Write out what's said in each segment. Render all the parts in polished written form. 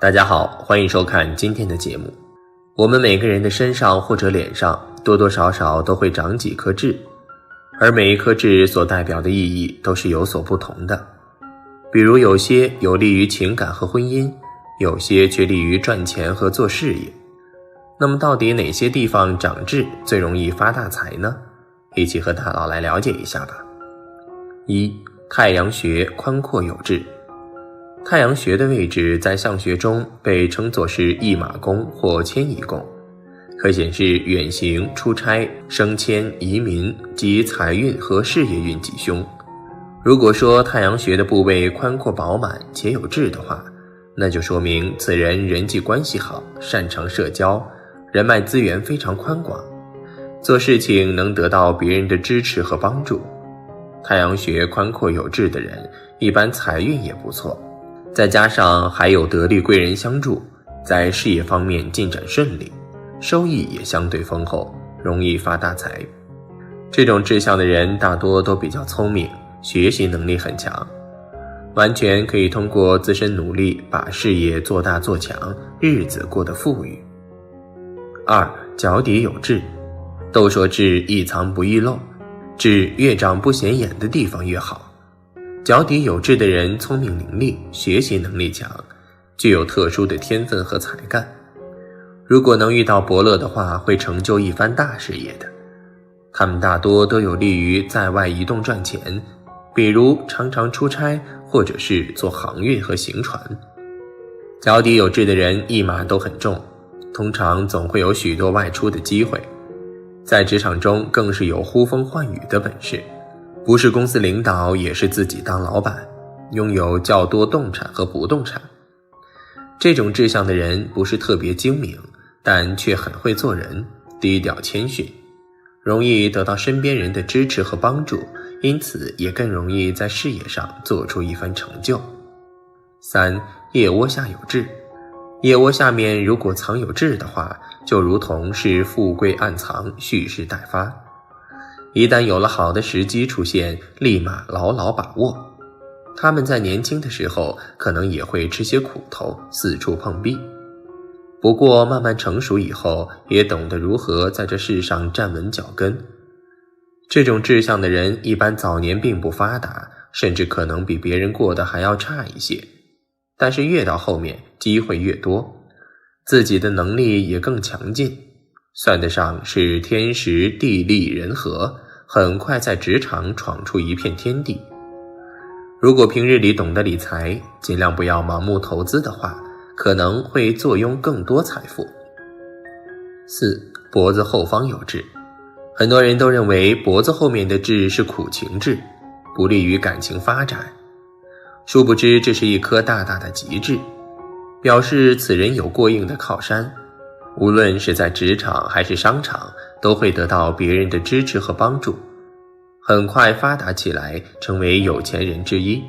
大家好，欢迎收看今天的节目。我们每个人的身上或者脸上多多少少都会长几颗痣，而每一颗痣所代表的意义都是有所不同的。比如有些有利于情感和婚姻，有些却利于赚钱和做事业。那么到底哪些地方长痣最容易发大财呢？一起和大佬来了解一下吧。一、太阳穴宽阔有痣。太阳穴的位置在相学中被称作是驿马宫或迁移宫，可显示远行、出差、升迁、移民及财运和事业运吉凶。如果说太阳穴的部位宽阔饱满且有痣的话，那就说明此人人际关系好，擅长社交，人脉资源非常宽广，做事情能得到别人的支持和帮助。太阳穴宽阔有痣的人一般财运也不错，再加上还有得力贵人相助，在事业方面进展顺利，收益也相对丰厚，容易发大财。这种志向的人大多都比较聪明，学习能力很强，完全可以通过自身努力把事业做大做强，日子过得富裕。二、脚底有痣。都说痣易藏不易漏，痣越长不显眼的地方越好。脚底有痣的人聪明伶俐，学习能力强，具有特殊的天分和才干。如果能遇到伯乐的话，会成就一番大事业的。他们大多都有利于在外移动赚钱，比如常常出差，或者是做航运和行船。脚底有痣的人一马都很重，通常总会有许多外出的机会，在职场中更是有呼风唤雨的本事，不是公司领导也是自己当老板，拥有较多动产和不动产。这种志向的人不是特别精明，但却很会做人，低调谦逊，容易得到身边人的支持和帮助，因此也更容易在事业上做出一番成就。三、腋窝下有痣。腋窝下面如果藏有痣的话，就如同是富贵暗藏，蓄势待发。一旦有了好的时机出现，立马牢牢把握。他们在年轻的时候可能也会吃些苦头，四处碰壁，不过慢慢成熟以后，也懂得如何在这世上站稳脚跟。这种志向的人一般早年并不发达，甚至可能比别人过得还要差一些，但是越到后面机会越多，自己的能力也更强劲，算得上是天时地利人和，很快在职场闯出一片天地。如果平日里懂得理财，尽量不要盲目投资的话，可能会坐拥更多财富。四、脖子后方有痣。很多人都认为脖子后面的痣是苦情痣，不利于感情发展，殊不知这是一颗大大的吉痣，表示此人有过硬的靠山，无论是在职场还是商场，都会得到别人的支持和帮助，很快发达起来，成为有钱人之一。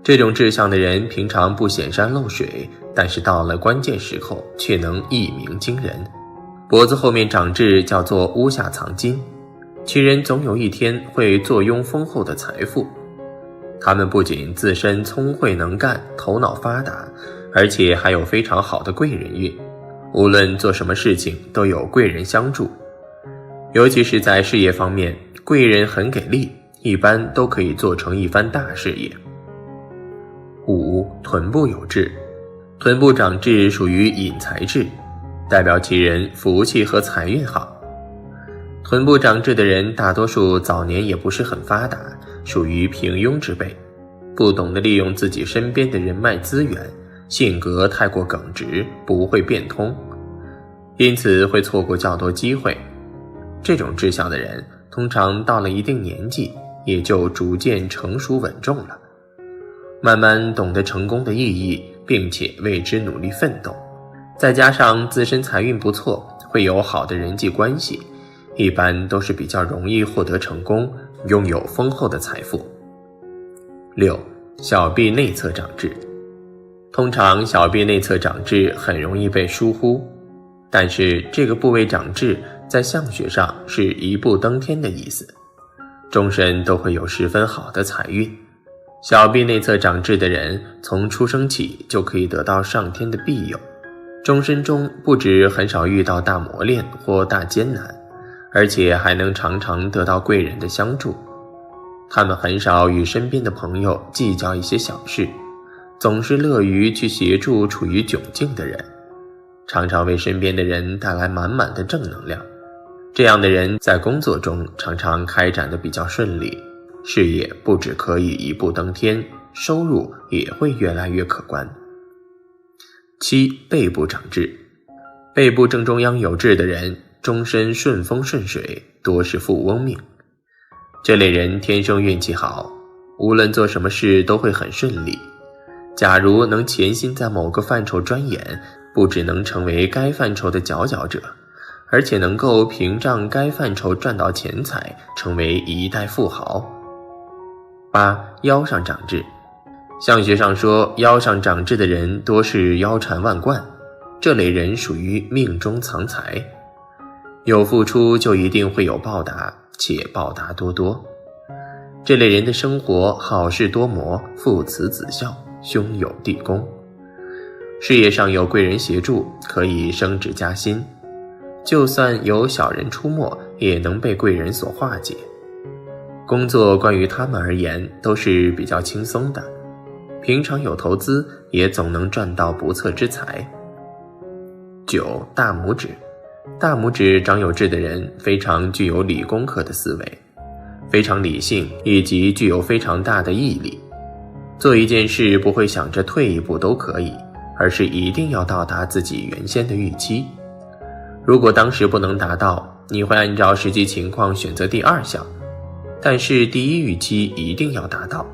这种志向的人平常不显山露水，但是到了关键时候却能一鸣惊人。脖子后面长痣叫做屋下藏金，其人总有一天会坐拥丰厚的财富。他们不仅自身聪慧能干，头脑发达，而且还有非常好的贵人运，无论做什么事情都有贵人相助，尤其是在事业方面，贵人很给力，一般都可以做成一番大事业。五、臀部有痣。臀部长痣属于引财痣，代表其人福气和财运好。臀部长痣的人大多数早年也不是很发达，属于平庸之辈，不懂得利用自己身边的人脉资源，性格太过耿直，不会变通，因此会错过较多机会。这种志向的人通常到了一定年纪，也就逐渐成熟稳重了，慢慢懂得成功的意义，并且为之努力奋斗，再加上自身财运不错，会有好的人际关系，一般都是比较容易获得成功，拥有丰厚的财富。六、小臂内侧长痣。通常小臂内侧长痣很容易被疏忽，但是这个部位长痣在相学上是一步登天的意思，终身都会有十分好的财运。小臂内侧长痣的人，从出生起就可以得到上天的庇佑，终身中不止很少遇到大磨练或大艰难，而且还能常常得到贵人的相助。他们很少与身边的朋友计较一些小事，总是乐于去协助处于窘境的人，常常为身边的人带来满满的正能量。这样的人在工作中常常开展得比较顺利，事业不只可以一步登天，收入也会越来越可观。7. 背部长痣。背部正中央有痣的人，终身顺风顺水，多是富翁命。这类人天生运气好，无论做什么事都会很顺利。假如能潜心在某个范畴钻研，不只能成为该范畴的佼佼者，而且能够凭仗该范畴赚到钱财，成为一代富豪。8. 腰上长痣。相学上说，腰上长痣的人多是腰缠万贯，这类人属于命中藏财，有付出就一定会有报答，且报答多多。这类人的生活好事多磨，父慈子孝，兄友弟恭。事业上有贵人协助，可以升职加薪，就算有小人出没，也能被贵人所化解。工作关于他们而言都是比较轻松的，平常有投资也总能赚到不测之财。9. 大拇指。大拇指长有痣的人非常具有理工科的思维，非常理性，以及具有非常大的毅力。做一件事不会想着退一步都可以，而是一定要到达自己原先的预期。如果当时不能达到，你会按照实际情况选择第二项，但是第一预期一定要达到。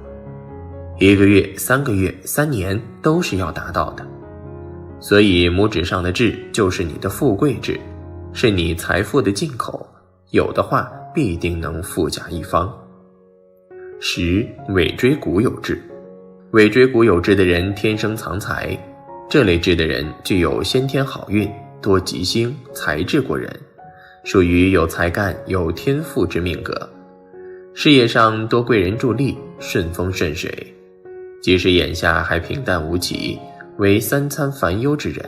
1个月、3个月、3年都是要达到的。所以拇指上的痣就是你的富贵痣，是你财富的进口，有的话必定能富甲一方。10. 尾椎骨有痣。尾椎骨有痣的人天生藏财，这类痣的人具有先天好运，多吉星，才智过人，属于有才干有天赋之命格。事业上多贵人助力，顺风顺水，即使眼下还平淡无奇，为3餐烦忧之人，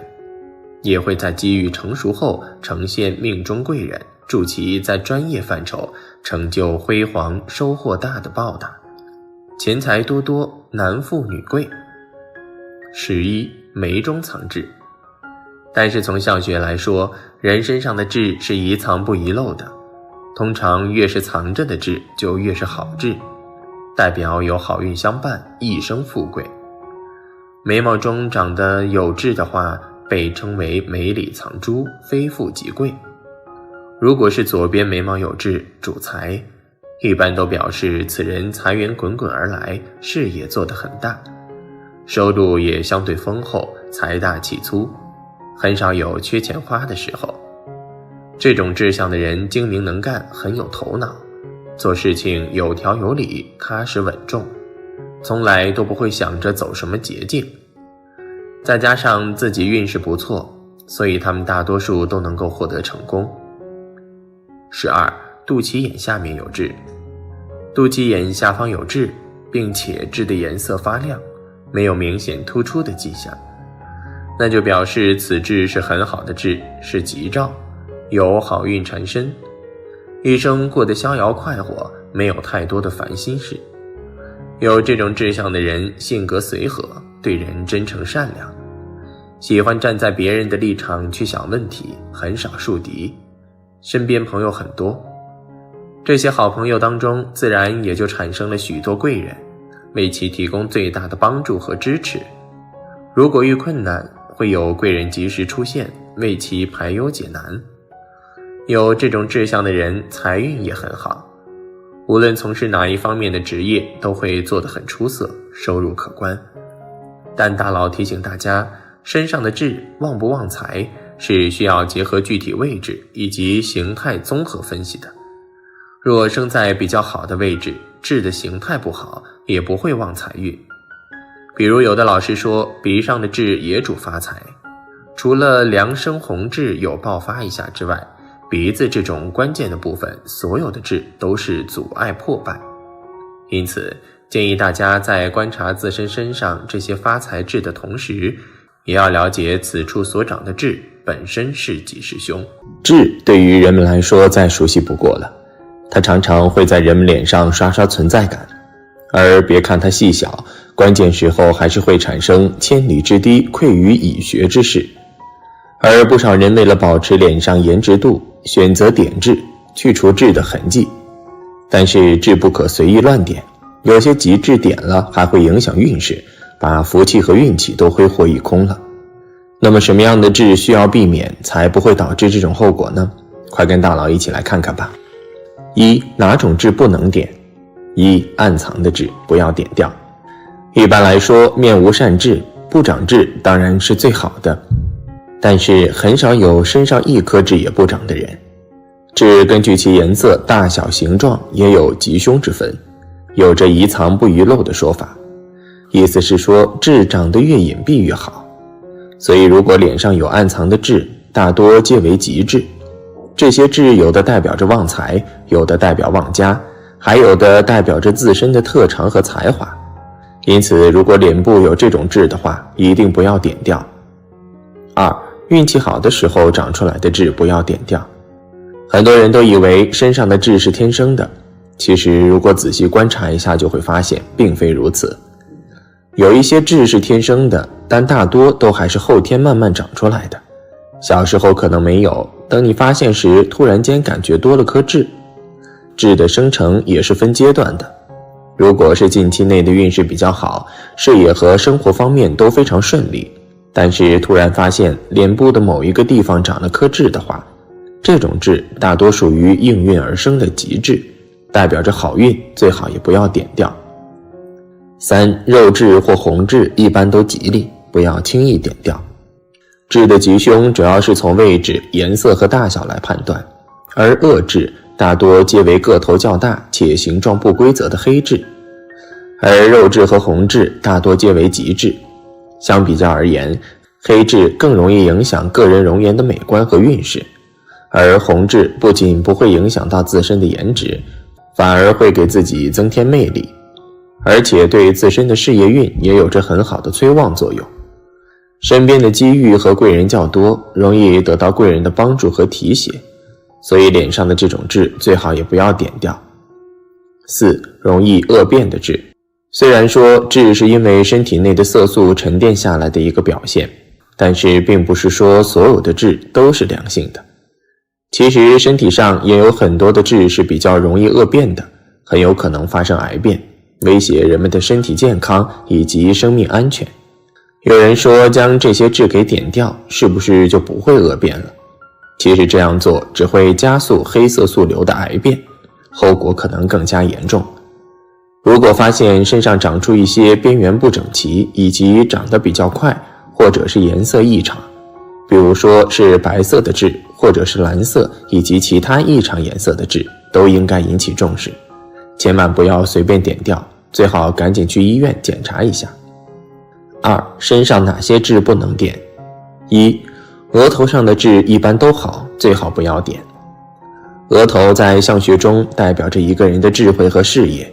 也会在机遇成熟后呈现命中贵人，助其在专业范畴成就辉煌，收获大的报答，钱财多多，男富女贵。11. 眉中藏痣。但是从相学来说，人身上的痣是宜藏不宜露的，通常越是藏着的痣就越是好痣，代表有好运相伴，一生富贵。眉毛中长得有痣的话，被称为眉里藏珠，非富即贵。如果是左边眉毛有痣，主财，一般都表示此人财源滚滚而来，事业做得很大，收入也相对丰厚，财大气粗，很少有缺钱花的时候。这种志向的人精明能干，很有头脑，做事情有条有理，踏实稳重，从来都不会想着走什么捷径。再加上自己运势不错，所以他们大多数都能够获得成功。12. 肚脐眼下面有痣。肚脐眼下方有痣，并且痣的颜色发亮，没有明显突出的迹象，那就表示此痣是很好的痣，是吉兆，有好运缠身，一生过得逍遥快活，没有太多的烦心事。有这种志向的人性格随和，对人真诚善良，喜欢站在别人的立场去想问题，很少树敌，身边朋友很多。这些好朋友当中，自然也就产生了许多贵人，为其提供最大的帮助和支持。如果遇困难，会有贵人及时出现，为其排忧解难。有这种志向的人，财运也很好，无论从事哪一方面的职业，都会做得很出色，收入可观。但大佬提醒大家，身上的痣旺不旺财，是需要结合具体位置以及形态综合分析的。若生在比较好的位置，痣的形态不好，也不会旺财运。比如有的老师说，鼻上的痣也主发财，除了梁生红痣有爆发一下之外，鼻子这种关键的部分，所有的痣都是阻碍破败。因此建议大家在观察自身身上这些发财痣的同时，也要了解此处所长的痣本身是吉是凶。痣对于人们来说再熟悉不过了，它常常会在人们脸上刷刷存在感，而别看它细小，关键时候还是会产生千里之堤溃于蚁穴之势。而不少人为了保持脸上颜值度，选择点痣，去除痣的痕迹。但是痣不可随意乱点，有些极致点了还会影响运势，把福气和运气都挥霍一空了。那么什么样的痣需要避免，才不会导致这种后果呢？快跟大佬一起来看看吧。一、哪种痣不能点？一、暗藏的痣不要点掉。一般来说，面无善痣，不长痣当然是最好的，但是很少有身上一颗痣也不长的人。痣根据其颜色、大小、形状也有吉凶之分，有着宜藏不宜露的说法，意思是说痣长得越隐蔽越好。所以如果脸上有暗藏的痣，大多皆为吉痣。这些痣有的代表着旺财，有的代表旺家，还有的代表着自身的特长和才华。因此如果脸部有这种痣的话，一定不要点掉。二、运气好的时候长出来的痣不要点掉。很多人都以为身上的痣是天生的，其实如果仔细观察一下就会发现并非如此。有一些痣是天生的，但大多都还是后天慢慢长出来的。小时候可能没有，等你发现时突然间感觉多了颗痣。痣的生成也是分阶段的，如果是近期内的运势比较好，事业和生活方面都非常顺利，但是突然发现脸部的某一个地方长了颗痣的话，这种痣大多属于应运而生的吉痣，代表着好运，最好也不要点掉。三、肉痣或红痣一般都吉利，不要轻易点掉。痣的吉凶主要是从位置、颜色和大小来判断，而恶痣大多皆为个头较大且形状不规则的黑痣，而肉痣和红痣大多皆为吉痣。相比较而言，黑痣更容易影响个人容颜的美观和运势，而红痣不仅不会影响到自身的颜值，反而会给自己增添魅力，而且对自身的事业运也有着很好的催旺作用。身边的机遇和贵人较多，容易得到贵人的帮助和提携，所以脸上的这种痣最好也不要点掉。四、容易恶变的痣。虽然说痣是因为身体内的色素沉淀下来的一个表现，但是并不是说所有的痣都是良性的。其实身体上也有很多的痣是比较容易恶变的，很有可能发生癌变，威胁人们的身体健康以及生命安全。有人说将这些痣给点掉，是不是就不会恶变了？其实这样做只会加速黑色素瘤的癌变，后果可能更加严重。如果发现身上长出一些边缘不整齐，以及长得比较快，或者是颜色异常，比如说是白色的痣，或者是蓝色以及其他异常颜色的痣，都应该引起重视，千万不要随便点掉，最好赶紧去医院检查一下。二、身上哪些痣不能点？一、额头上的痣一般都好，最好不要点。额头在相学中代表着一个人的智慧和事业，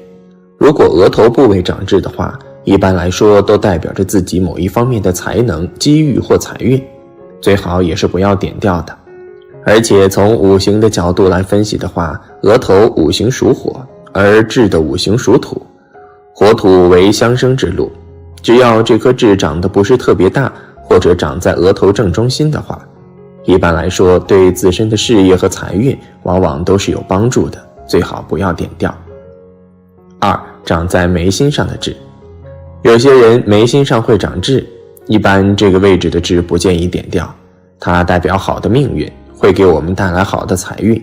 如果额头部位长痣的话，一般来说都代表着自己某一方面的才能、机遇或财运，最好也是不要点掉的。而且从五行的角度来分析的话，额头五行属火，而痣的五行属土，火土为相生之路，只要这颗痣长得不是特别大，或者长在额头正中心的话，一般来说对自身的事业和财运往往都是有帮助的，最好不要点掉。二、长在眉心上的痣。有些人眉心上会长痣，一般这个位置的痣不建议点掉，它代表好的命运，会给我们带来好的财运。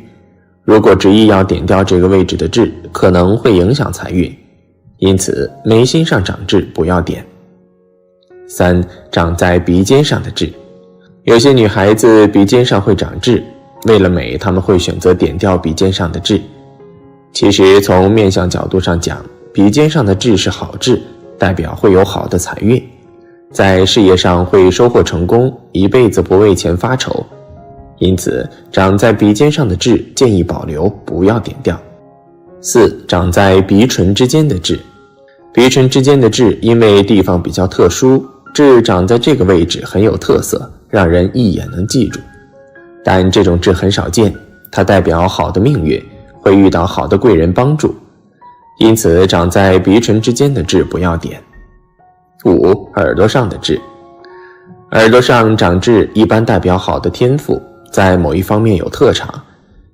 如果执意要点掉这个位置的痣，可能会影响财运，因此眉心上长痣不要点。三、长在鼻尖上的痣。有些女孩子鼻尖上会长痣，为了美，她们会选择点掉鼻尖上的痣。其实从面相角度上讲，鼻尖上的痣是好痣，代表会有好的财运，在事业上会收获成功，一辈子不为钱发愁。因此长在鼻尖上的痣建议保留，不要点掉。四、长在鼻唇之间的痣。鼻唇之间的痣因为地方比较特殊，痣长在这个位置很有特色，让人一眼能记住。但这种痣很少见，它代表好的命运，会遇到好的贵人帮助，因此长在鼻唇之间的痣不要点。5. 耳朵上的痣。耳朵上长痣一般代表好的天赋，在某一方面有特长，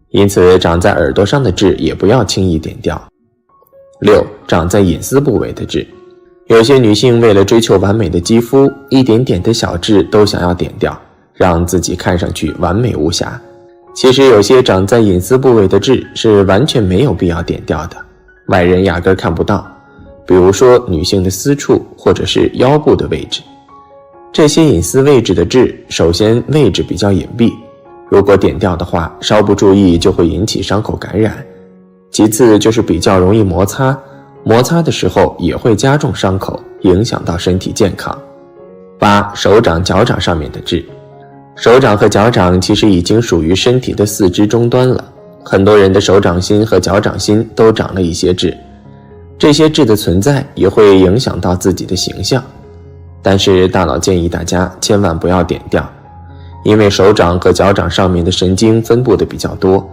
因此长在耳朵上的痣也不要轻易点掉。6. 长在隐私部位的痣。有些女性为了追求完美的肌肤，一点点的小痣都想要点掉，让自己看上去完美无瑕。其实有些长在隐私部位的痣是完全没有必要点掉的，外人压根看不到，比如说女性的私处或者是腰部的位置。这些隐私位置的痣，首先位置比较隐蔽，如果点掉的话，稍不注意就会引起伤口感染。其次就是比较容易摩擦，摩擦的时候也会加重伤口，影响到身体健康。8. 手掌、脚掌上面的痣。手掌和脚掌其实已经属于身体的四肢终端了，很多人的手掌心和脚掌心都长了一些痣，这些痣的存在也会影响到自己的形象。但是大佬建议大家千万不要点掉，因为手掌和脚掌上面的神经分布的比较多，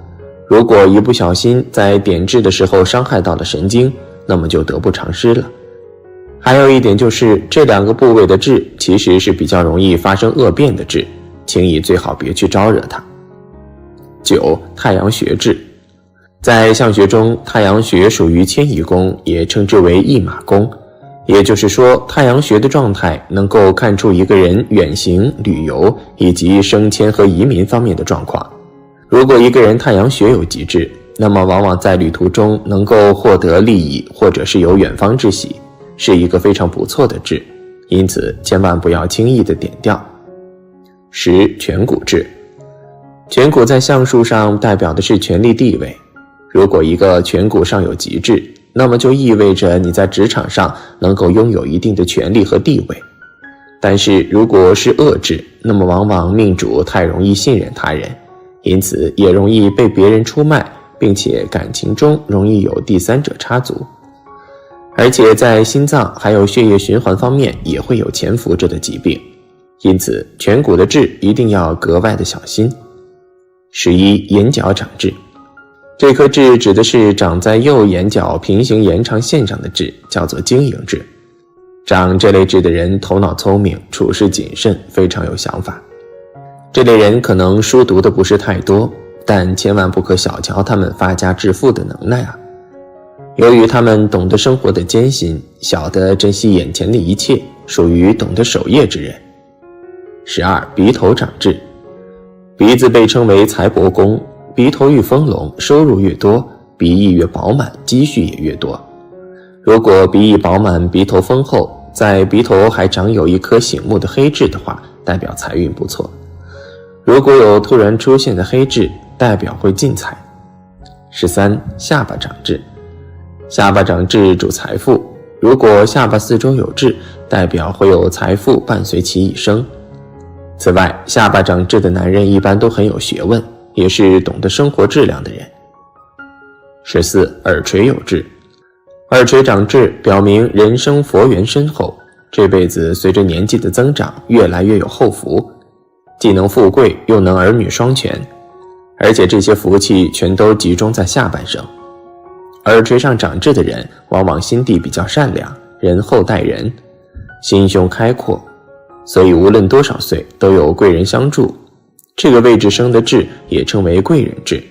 如果一不小心在点痣的时候伤害到了神经，那么就得不偿失了。还有一点就是这两个部位的痣其实是比较容易发生恶变的痣，请你最好别去招惹它。9. 太阳穴痣。在相学中，太阳穴属于迁移宫，也称之为驿马宫，也就是说太阳穴的状态能够看出一个人远行、旅游以及升迁和移民方面的状况。如果一个人太阳穴有极痣，那么往往在旅途中能够获得利益，或者是有远方之喜，是一个非常不错的痣，因此千万不要轻易的点掉。10. 颧骨痣。颧骨在相术上代表的是权力地位，如果一个颧骨上有极痣，那么就意味着你在职场上能够拥有一定的权力和地位。但是如果是恶痣，那么往往命主太容易信任他人，因此也容易被别人出卖，并且感情中容易有第三者插足，而且在心脏还有血液循环方面也会有潜伏着的疾病，因此颧骨的痣一定要格外的小心。11. 眼角长痣。这颗痣指的是长在右眼角平行延长线上的痣，叫做经营痣。长这类痣的人头脑聪明，处事谨慎，非常有想法。这类人可能书读的不是太多，但千万不可小瞧他们发家致富的能耐啊！由于他们懂得生活的艰辛，晓得珍惜眼前的一切，属于懂得守业之人。12. 鼻头长痣。鼻子被称为财帛宫，鼻头愈丰隆，收入越多，鼻翼越饱满，积蓄也越多。如果鼻翼饱满，鼻头丰厚，在鼻头还长有一颗醒目的黑痣的话，代表财运不错。如果有突然出现的黑痣，代表会进财。13. 下巴长痣。下巴长痣主财富，如果下巴四周有痣，代表会有财富伴随其一生。此外，下巴长痣的男人一般都很有学问，也是懂得生活质量的人。14. 耳垂有痣。耳垂长痣表明人生佛缘深厚，这辈子随着年纪的增长越来越有后福，既能富贵又能儿女双全，而且这些福气全都集中在下半生。耳垂上长痣的人往往心地比较善良，仁厚待人，心胸开阔，所以无论多少岁都有贵人相助。这个位置生的痣也称为贵人痣，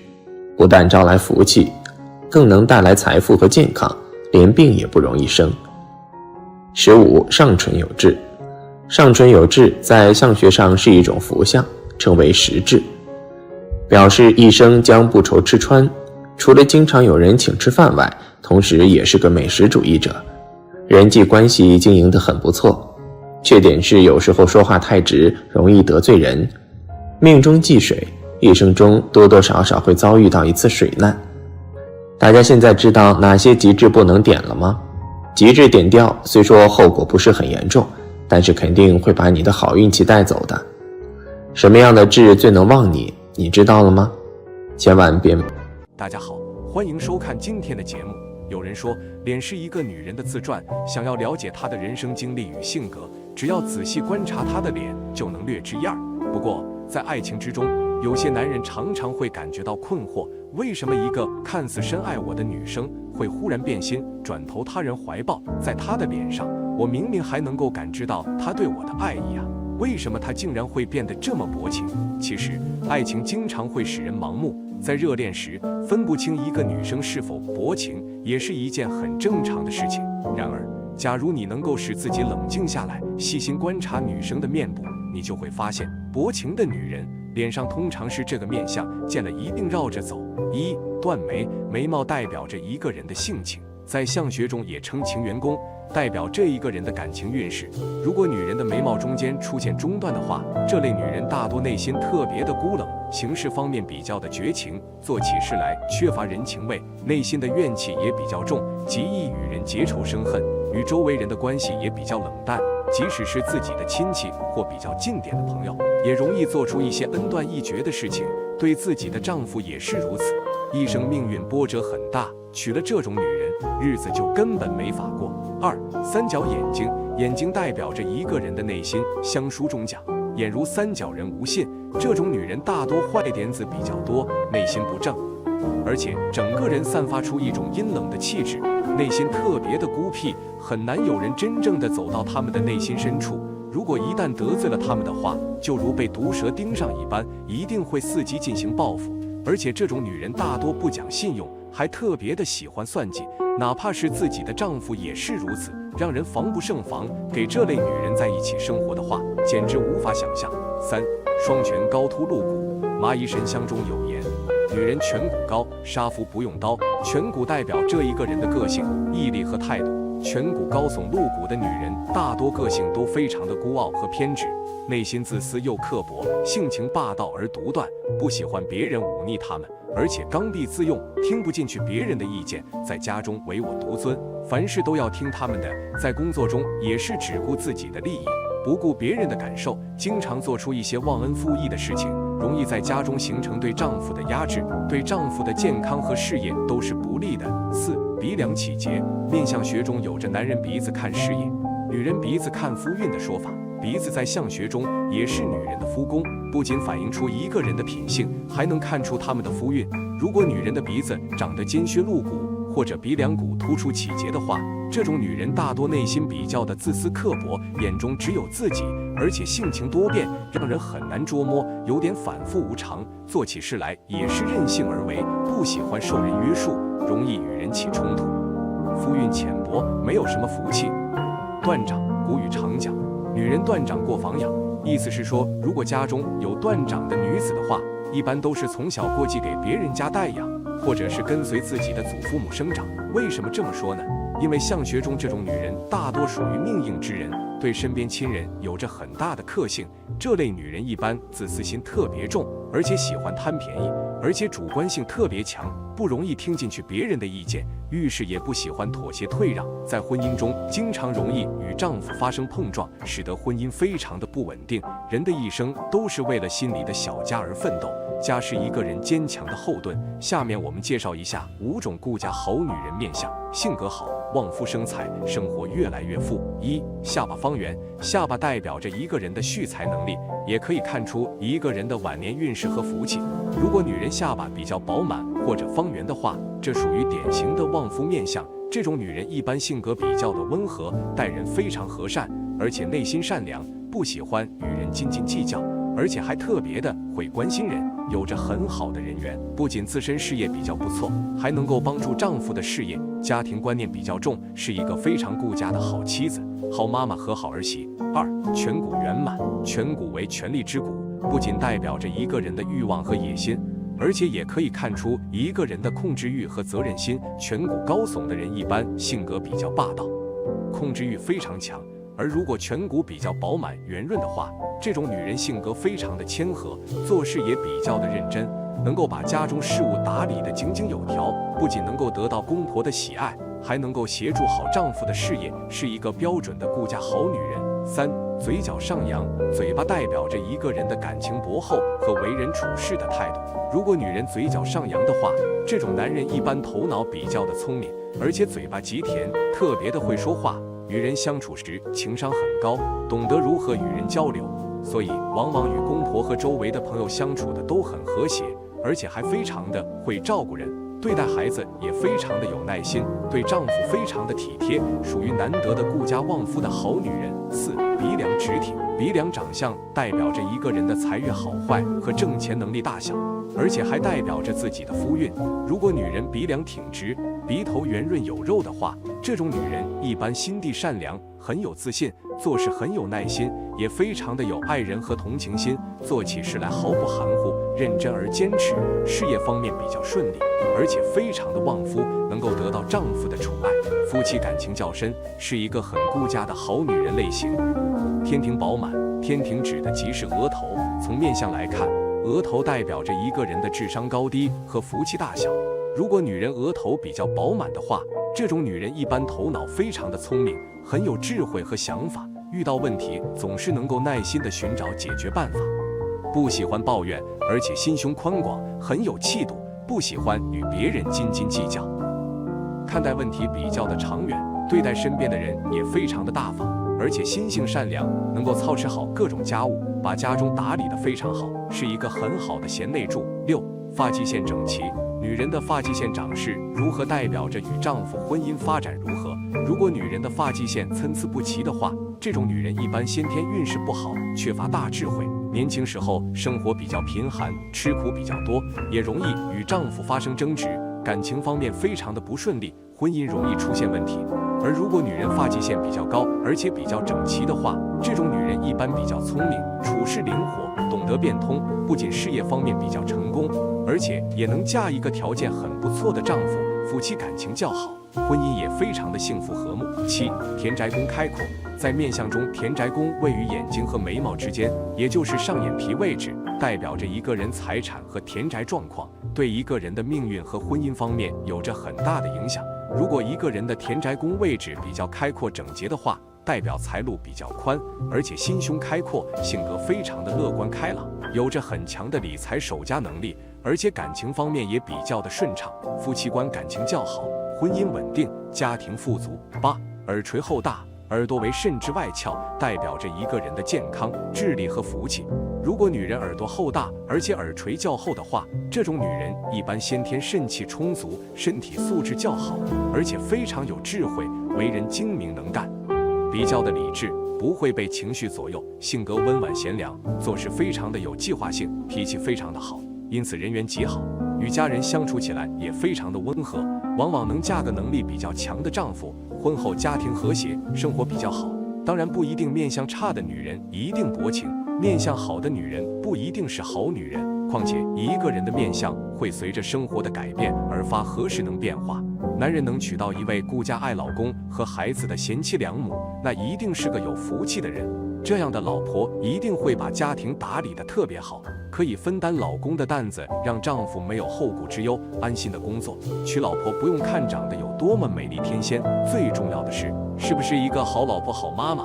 不但招来福气，更能带来财富和健康，连病也不容易生。15. 上唇有痣。上唇有痣在相学上是一种福相，称为食痣，表示一生将不愁吃穿，除了经常有人请吃饭外，同时也是个美食主义者，人际关系经营得很不错。缺点是有时候说话太直，容易得罪人。命中忌水，一生中多多少少会遭遇到一次水难。大家现在知道哪些吉痣不能点了吗？吉痣点掉，虽说后果不是很严重，但是肯定会把你的好运气带走的。什么样的痣最能旺你，你知道了吗？千万别。大家好，欢迎收看今天的节目。有人说，脸是一个女人的自传，想要了解她的人生经历与性格，只要仔细观察她的脸，就能略知一二。不过，在爱情之中，有些男人常常会感觉到困惑，为什么一个看似深爱我的女生，会忽然变心，转投他人怀抱？在她的脸上，我明明还能够感知到她对我的爱意啊，为什么她竟然会变得这么薄情？其实，爱情经常会使人盲目，在热恋时分不清一个女生是否薄情，也是一件很正常的事情。然而，假如你能够使自己冷静下来，细心观察女生的面部，你就会发现，薄情的女人脸上通常是这个面相，见了一定绕着走。一、断眉，眉毛代表着一个人的性情，在相学中也称情缘宫，代表这一个人的感情运势。如果女人的眉毛中间出现中断的话，这类女人大多内心特别的孤冷，行事方面比较的绝情，做起事来缺乏人情味，内心的怨气也比较重，极易与人结仇生恨，与周围人的关系也比较冷淡，即使是自己的亲戚或比较近点的朋友，也容易做出一些恩断义绝的事情。对自己的丈夫也是如此，一生命运波折很大，娶了这种女人，日子就根本没法过。二、三角眼睛，眼睛代表着一个人的内心，相书中讲，眼如三角人无信，这种女人大多坏点子比较多，内心不正，而且整个人散发出一种阴冷的气质，内心特别的孤僻，很难有人真正的走到他们的内心深处。如果一旦得罪了他们的话，就如被毒蛇盯上一般，一定会伺机进行报复。而且这种女人大多不讲信用，还特别的喜欢算计，哪怕是自己的丈夫也是如此，让人防不胜防。给这类女人在一起生活的话，简直无法想象。三、双颧高凸露骨，蚂蚁神相中有言，女人颧骨高，杀夫不用刀。颧骨代表这一个人的个性、毅力和态度。颧骨高耸露骨的女人，大多个性都非常的孤傲和偏执，内心自私又刻薄，性情霸道而独断，不喜欢别人忤逆他们，而且刚愎自用，听不进去别人的意见，在家中唯我独尊，凡事都要听他们的，在工作中也是只顾自己的利益，不顾别人的感受，经常做出一些忘恩负义的事情，容易在家中形成对丈夫的压制，对丈夫的健康和事业都是不利的。四、鼻梁起结，面相学中有着男人鼻子看事业，女人鼻子看夫运的说法。鼻子在相学中也是女人的夫宫，不仅反映出一个人的品性，还能看出他们的夫运。如果女人的鼻子长得尖削露骨，或者鼻梁骨突出起结的话，这种女人大多内心比较的自私刻薄，眼中只有自己，而且性情多变，让人很难捉摸，有点反复无常，做起事来也是任性而为，不喜欢受人约束，容易与人起冲突。夫运浅薄，没有什么福气。断掌，古语常讲，女人断掌过房养，意思是说，如果家中有断掌的女子的话，一般都是从小过继给别人家代养，或者是跟随自己的祖父母生长。为什么这么说呢？因为相学中这种女人大多属于命硬之人，对身边亲人有着很大的克性。这类女人一般自私心特别重，而且喜欢贪便宜，而且主观性特别强，不容易听进去别人的意见，遇事也不喜欢妥协退让，在婚姻中经常容易与丈夫发生碰撞，使得婚姻非常的不稳定。人的一生都是为了心里的小家而奋斗，家是一个人坚强的后盾。下面我们介绍一下5种顾家好女人面相。性格好，旺夫生财，生活越来越富。一、下巴方圆，下巴代表着一个人的蓄财能力，也可以看出一个人的晚年运势和福气。如果女人下巴比较饱满或者方圆的话，这属于典型的旺夫面相。这种女人一般性格比较的温和，待人非常和善，而且内心善良，不喜欢与人斤斤计较，而且还特别的会关心人，有着很好的人缘。不仅自身事业比较不错，还能够帮助丈夫的事业，家庭观念比较重，是一个非常顾家的好妻子、好妈妈和好儿媳。二、颧骨圆满，颧骨为权力之骨，不仅代表着一个人的欲望和野心，而且也可以看出一个人的控制欲和责任心。颧骨高耸的人一般性格比较霸道，控制欲非常强，而如果颧骨比较饱满圆润的话，这种女人性格非常的谦和，做事也比较的认真，能够把家中事务打理得井井有条，不仅能够得到公婆的喜爱，还能够协助好丈夫的事业，是一个标准的顾家好女人。三、嘴角上扬，嘴巴代表着一个人的感情博厚和为人处事的态度。如果女人嘴角上扬的话，这种男人一般头脑比较的聪明，而且嘴巴极甜，特别的会说话，与人相处时情商很高，懂得如何与人交流，所以往往与公婆和周围的朋友相处的都很和谐，而且还非常的会照顾人，对待孩子也非常的有耐心，对丈夫非常的体贴，属于难得的顾家旺夫的好女人。4. 鼻梁直挺。鼻梁长相代表着一个人的财运好坏和挣钱能力大小，而且还代表着自己的夫运。如果女人鼻梁挺直，鼻头圆润有肉的话，这种女人一般心地善良，很有自信，做事很有耐心，也非常的有爱人和同情心，做起事来毫不含糊，认真而坚持，事业方面比较顺利，而且非常的旺夫，能够得到丈夫的宠爱，夫妻感情较深，是一个很顾家的好女人类型。天庭饱满，天庭指的即是额头。从面相来看，额头代表着一个人的智商高低和福气大小。如果女人额头比较饱满的话，这种女人一般头脑非常的聪明，很有智慧和想法，遇到问题总是能够耐心地寻找解决办法，不喜欢抱怨，而且心胸宽广，很有气度，不喜欢与别人斤斤计较，看待问题比较的长远，对待身边的人也非常的大方，而且心性善良，能够操持好各种家务，把家中打理得非常好，是一个很好的贤内助。6. 发际线整齐。女人的发际线长势如何，代表着与丈夫婚姻发展如何。如果女人的发际线参差不齐的话，这种女人一般先天运势不好，缺乏大智慧，年轻时候生活比较贫寒，吃苦比较多，也容易与丈夫发生争执，感情方面非常的不顺利，婚姻容易出现问题。而如果女人发际线比较高，而且比较整齐的话，这种女人一般比较聪明，处事灵活，懂得变通，不仅事业方面比较成功，而且也能嫁一个条件很不错的丈夫，夫妻感情较好，婚姻也非常的幸福和睦。7. 田宅宫开阔。在面相中，田宅宫位于眼睛和眉毛之间，也就是上眼皮位置，代表着一个人财产和田宅状况，对一个人的命运和婚姻方面有着很大的影响。如果一个人的田宅宫位置比较开阔整洁的话，代表财路比较宽，而且心胸开阔，性格非常的乐观开朗，有着很强的理财守家能力，而且感情方面也比较的顺畅，夫妻关感情较好，婚姻稳定，家庭富足。8. 耳垂厚大。耳朵为肾之外窍，代表着一个人的健康、智力和福气。如果女人耳朵厚大，而且耳垂较厚的话，这种女人一般先天肾气充足，身体素质较好，而且非常有智慧，为人精明能干，比较的理智，不会被情绪左右，性格温婉贤良，做事非常的有计划性，脾气非常的好，因此人缘极好，与家人相处起来也非常的温和，往往能嫁个能力比较强的丈夫，婚后家庭和谐，生活比较好。当然不一定面相差的女人一定薄情，面相好的女人不一定是好女人，况且一个人的面相会随着生活的改变而发，何时能变化。男人能娶到一位顾家爱老公和孩子的贤妻良母，那一定是个有福气的人，这样的老婆一定会把家庭打理得特别好，可以分担老公的担子，让丈夫没有后顾之忧，安心的工作。娶老婆不用看长得有多么美丽天仙，最重要的是不是一个好老婆好妈妈。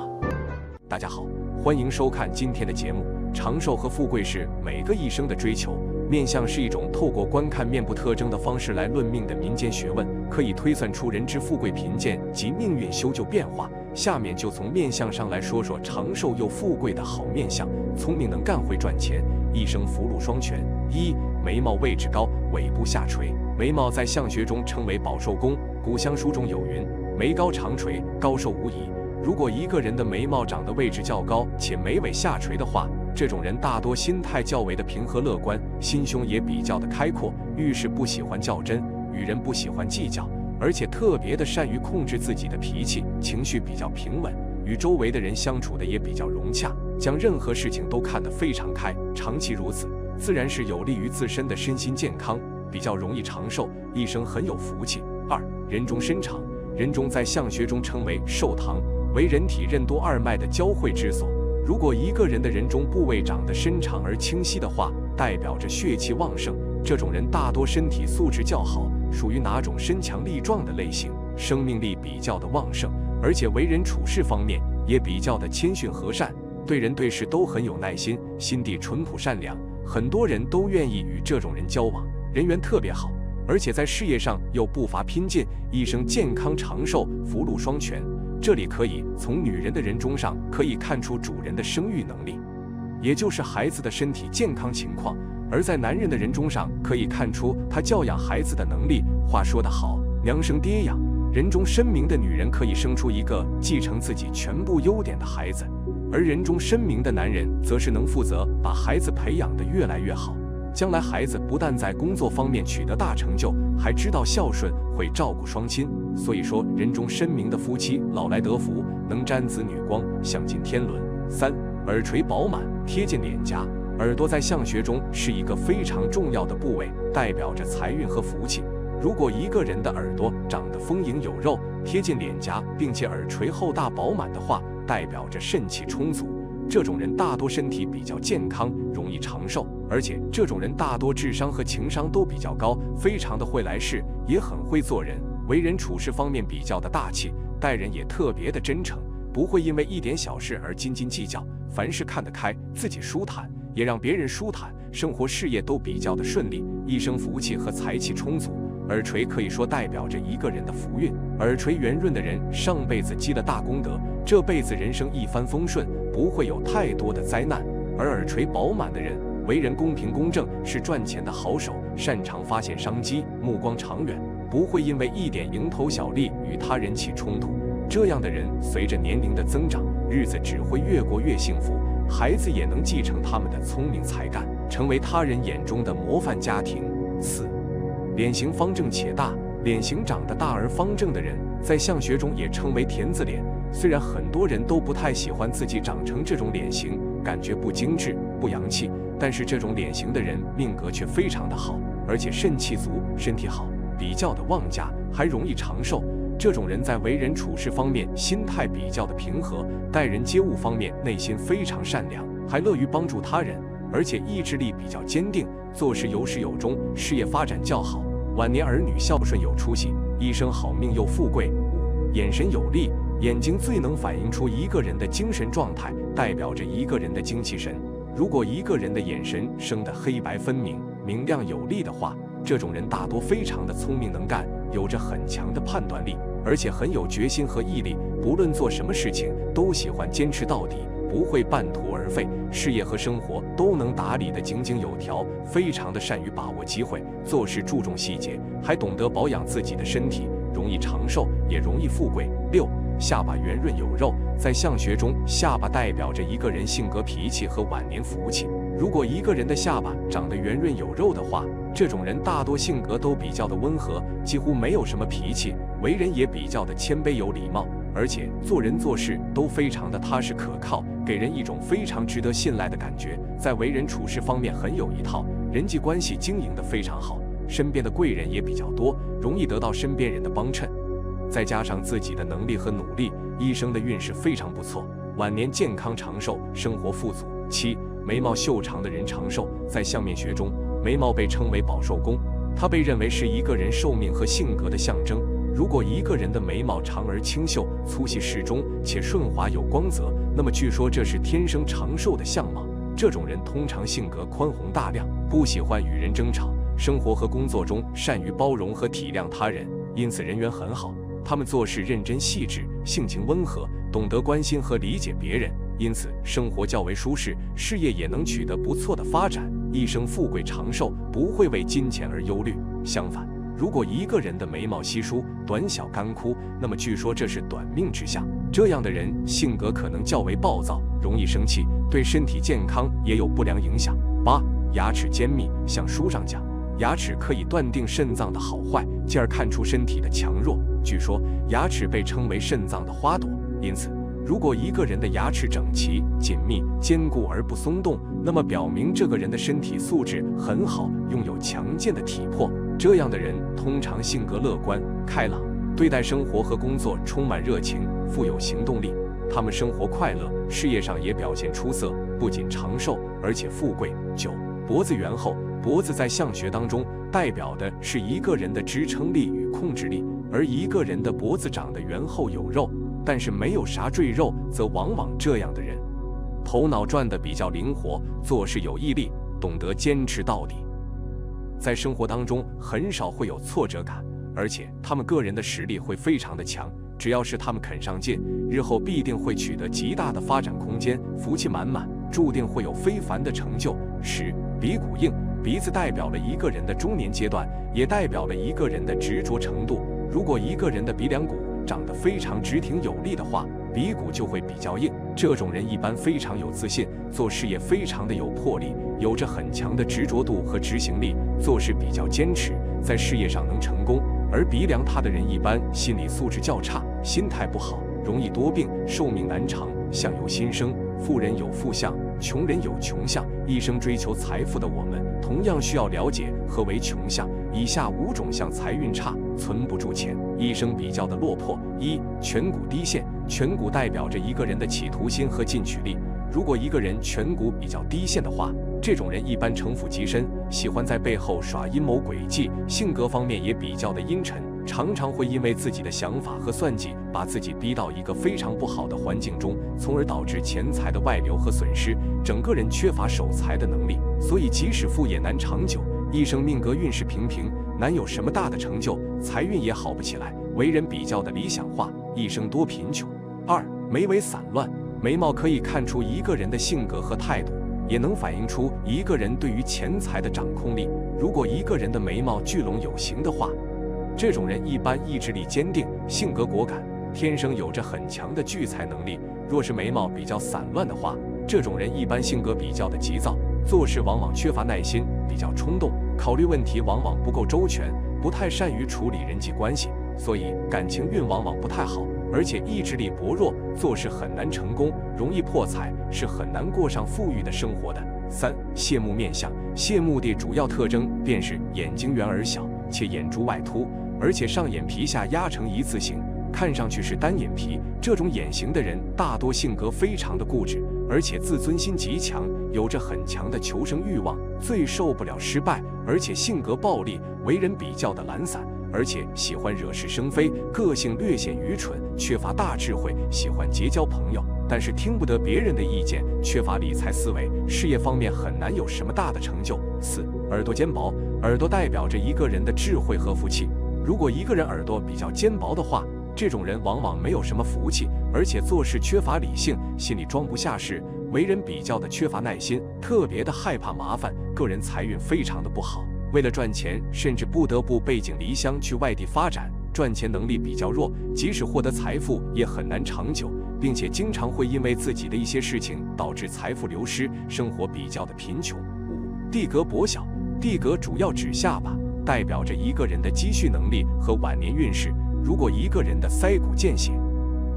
大家好，欢迎收看今天的节目。长寿和富贵是每个一生的追求，面相是一种透过观看面部特征的方式来论命的民间学问，可以推算出人之富贵贫贱及命运修旧变化。下面就从面相上来说说长寿又富贵的好面相。聪明能干会赚钱，一生福禄双全。1. 眉毛位置高，尾部下垂。眉毛在相学中称为保寿宫，古相书中有云：眉高长垂，高寿无疑。如果一个人的眉毛长的位置较高，且眉尾下垂的话，这种人大多心态较为的平和乐观，心胸也比较的开阔，遇事不喜欢较真，与人不喜欢计较，而且特别的善于控制自己的脾气，情绪比较平稳，与周围的人相处的也比较融洽，将任何事情都看得非常开，长期如此，自然是有利于自身的身心健康，比较容易长寿，一生很有福气。2. 人中身长。人中在相学中称为寿堂，为人体任督二脉的交汇之所。如果一个人的人中部位长得伸长而清晰的话，代表着血气旺盛，这种人大多身体素质较好，属于哪种身强力壮的类型，生命力比较的旺盛，而且为人处事方面也比较的谦逊和善，对人对事都很有耐心，心地淳朴善良，很多人都愿意与这种人交往，人缘特别好，而且在事业上又不乏拼劲，一生健康长寿，福禄双全。这里可以从女人的人中上可以看出主人的生育能力，也就是孩子的身体健康情况；而在男人的人中上可以看出他教养孩子的能力。话说得好，娘生爹养，人中深明的女人可以生出一个继承自己全部优点的孩子，而人中深明的男人则是能负责把孩子培养得越来越好。将来孩子不但在工作方面取得大成就，还知道孝顺，会照顾双亲。所以说，人中深明的夫妻老来得福，能沾子女光，享尽天伦。3. 耳垂饱满，贴近脸颊。耳朵在相学中是一个非常重要的部位，代表着财运和福气。如果一个人的耳朵长得丰盈有肉，贴近脸颊，并且耳垂厚大饱满的话，代表着肾气充足。这种人大多身体比较健康，容易长寿，而且这种人大多智商和情商都比较高，非常的会来事，也很会做人，为人处事方面比较的大气，待人也特别的真诚，不会因为一点小事而斤斤计较，凡事看得开，自己舒坦，也让别人舒坦，生活事业都比较的顺利，一生福气和财气充足。耳垂可以说代表着一个人的福运，耳垂圆润的人上辈子积了大功德，这辈子人生一帆风顺，不会有太多的灾难。而耳垂饱满的人为人公平公正，是赚钱的好手，擅长发现商机，目光长远，不会因为一点蝇头小利与他人起冲突。这样的人随着年龄的增长，日子只会越过越幸福，孩子也能继承他们的聪明才干，成为他人眼中的模范家庭。4. 脸型方正且大，脸型长得大而方正的人，在相学中也称为田字脸。虽然很多人都不太喜欢自己长成这种脸型，感觉不精致、不洋气，但是这种脸型的人命格却非常的好，而且肾气足，身体好，比较的旺家，还容易长寿。这种人在为人处事方面心态比较的平和，待人接物方面内心非常善良，还乐于帮助他人，而且意志力比较坚定，做事有始有终，事业发展较好，晚年儿女孝顺有出息，一生好命又富贵。5. 眼神有力，眼睛最能反映出一个人的精神状态，代表着一个人的精气神。如果一个人的眼神生得黑白分明，明亮有力的话，这种人大多非常的聪明能干，有着很强的判断力，而且很有决心和毅力，不论做什么事情都喜欢坚持到底，不会半途而废，事业和生活都能打理得井井有条，非常的善于把握机会，做事注重细节，还懂得保养自己的身体，容易长寿，也容易富贵。6. 下巴圆润有肉，在相学中，下巴代表着一个人性格脾气和晚年福气。如果一个人的下巴长得圆润有肉的话，这种人大多性格都比较的温和，几乎没有什么脾气，为人也比较的谦卑有礼貌，而且做人做事都非常的踏实可靠，给人一种非常值得信赖的感觉。在为人处事方面很有一套，人际关系经营得非常好，身边的贵人也比较多，容易得到身边人的帮衬。再加上自己的能力和努力，一生的运势非常不错，晚年健康长寿，生活富足。7. 眉毛秀长的人长寿，在相面学中，眉毛被称为保寿宫，它被认为是一个人寿命和性格的象征。如果一个人的眉毛长而清秀，粗细适中，且顺滑有光泽，那么据说这是天生长寿的相貌。这种人通常性格宽宏大量，不喜欢与人争吵，生活和工作中善于包容和体谅他人，因此人缘很好。他们做事认真细致，性情温和，懂得关心和理解别人，因此生活较为舒适，事业也能取得不错的发展，一生富贵长寿，不会为金钱而忧虑。相反，如果一个人的眉毛稀疏、短小干枯，那么据说这是短命之相。这样的人性格可能较为暴躁，容易生气，对身体健康也有不良影响。8. 牙齿坚密，像书上讲，牙齿可以断定肾脏的好坏，进而看出身体的强弱。据说牙齿被称为肾脏的花朵，因此如果一个人的牙齿整齐、紧密、坚固而不松动，那么表明这个人的身体素质很好，拥有强健的体魄。这样的人通常性格乐观开朗，对待生活和工作充满热情，富有行动力。他们生活快乐，事业上也表现出色，不仅长寿，而且富贵。9. 脖子圆厚，脖子在相学当中代表的是一个人的支撑力与控制力，而一个人的脖子长得圆厚有肉，但是没有啥赘肉，则往往这样的人头脑转得比较灵活，做事有毅力，懂得坚持到底。在生活当中很少会有挫折感，而且他们个人的实力会非常的强，只要是他们肯上进，日后必定会取得极大的发展空间，福气满满，注定会有非凡的成就。10. 鼻骨硬，鼻子代表了一个人的中年阶段，也代表了一个人的执着程度。如果一个人的鼻梁骨长得非常直挺有力的话，鼻骨就会比较硬。这种人一般非常有自信，做事业非常的有魄力，有着很强的执着度和执行力，做事比较坚持，在事业上能成功。而鼻梁塌的人一般心理素质较差，心态不好，容易多病，寿命难长，相由心生，富人有富相，穷人有穷相。一生追求财富的我们，同样需要了解何为穷相。以下5种相财运差，存不住钱，一生比较的落魄。1. 颧骨低陷，颧骨代表着一个人的企图心和进取力。如果一个人颧骨比较低陷的话，这种人一般城府极深，喜欢在背后耍阴谋诡计，性格方面也比较的阴沉，常常会因为自己的想法和算计，把自己逼到一个非常不好的环境中，从而导致钱财的外流和损失，整个人缺乏守财的能力，所以即使富也难长久，一生命格运势平平，难有什么大的成就，财运也好不起来，为人比较的理想化，一生多贫穷。2. 眉尾散乱，眉毛可以看出一个人的性格和态度，也能反映出一个人对于钱财的掌控力。如果一个人的眉毛聚拢有形的话，这种人一般意志力坚定，性格果敢，天生有着很强的聚财能力。若是眉毛比较散乱的话，这种人一般性格比较的急躁，做事往往缺乏耐心，比较冲动，考虑问题往往不够周全，不太善于处理人际关系，所以感情运往往不太好，而且意志力薄弱，做事很难成功，容易破财，是很难过上富裕的生活的。3. 谢幕面相，谢幕的主要特征便是眼睛圆而小，且眼珠外凸，而且上眼皮下压成一字形，看上去是单眼皮。这种眼型的人大多性格非常的固执，而且自尊心极强，有着很强的求生欲望，最受不了失败，而且性格暴戾，为人比较的懒散，而且喜欢惹是生非，个性略显愚蠢，缺乏大智慧，喜欢结交朋友，但是听不得别人的意见，缺乏理财思维，事业方面很难有什么大的成就。4. 耳朵尖薄，耳朵代表着一个人的智慧和福气。如果一个人耳朵比较尖薄的话，这种人往往没有什么福气，而且做事缺乏理性，心里装不下事，为人比较的缺乏耐心，特别的害怕麻烦，个人财运非常的不好。为了赚钱，甚至不得不背井离乡去外地发展，赚钱能力比较弱，即使获得财富也很难长久，并且经常会因为自己的一些事情导致财富流失，生活比较的贫穷。5. 地格薄小，地格主要指下巴，代表着一个人的积蓄能力和晚年运势。如果一个人的腮骨见血，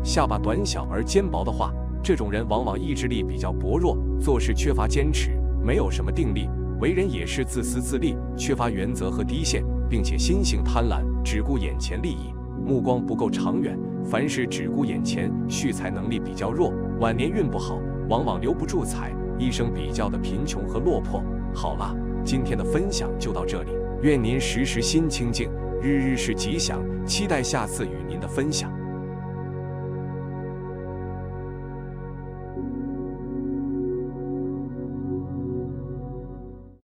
下巴短小而尖薄的话，这种人往往意志力比较薄弱，做事缺乏坚持，没有什么定力，为人也是自私自利，缺乏原则和底线，并且心性贪婪，只顾眼前利益，目光不够长远，凡事只顾眼前，蓄财能力比较弱，晚年运不好，往往留不住财，一生比较的贫穷和落魄。好了，今天的分享就到这里，愿您时时心清静，日日是吉祥，期待下次与您的分享。